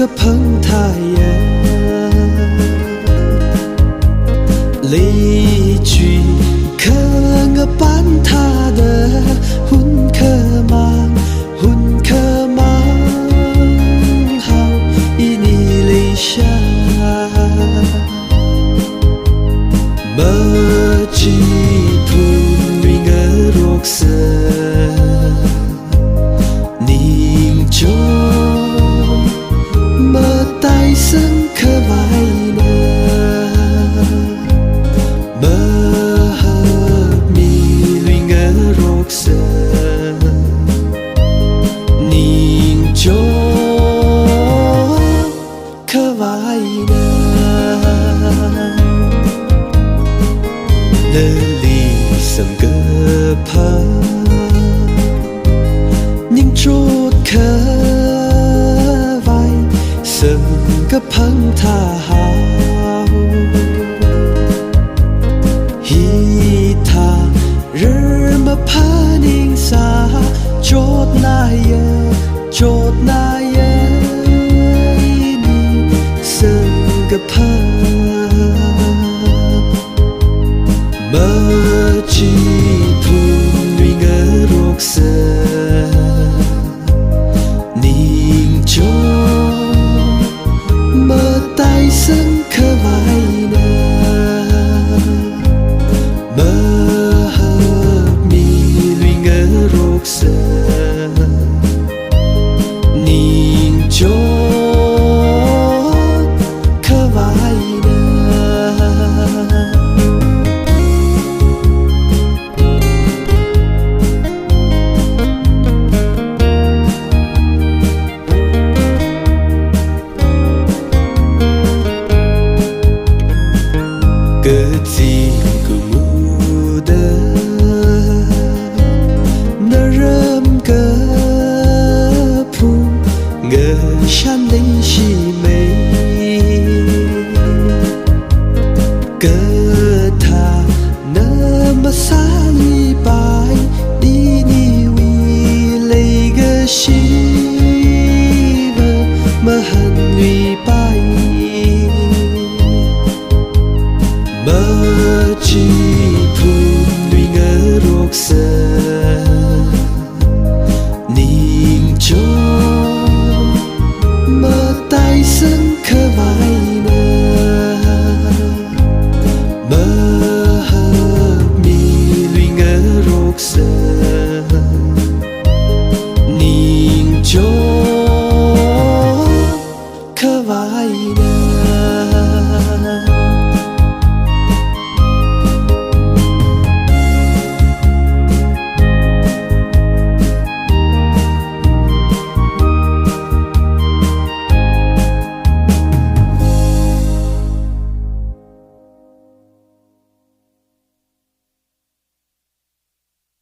个朋太阳，离去可个班他的混可忙，混可忙，好一你离下，么吉普女个肉色，宁就。生可爱呢，么和米绿个肉色，宁就可爱呢，那里什个怕，宁就可。个朋他好，一他人么怕宁啥，就那样，就那样，你生个朋，么吉普女个肉色，宁就。生可爱呢，么和米绿个肉色，宁就可爱呢。Ketika muda Naram kepu Ngeshan đi si mây Ketha Nama sali bai Đi ni vi lây ge si Mà hẳn vi bai Mà chỉ phun nuôi ngỡ ruột sơ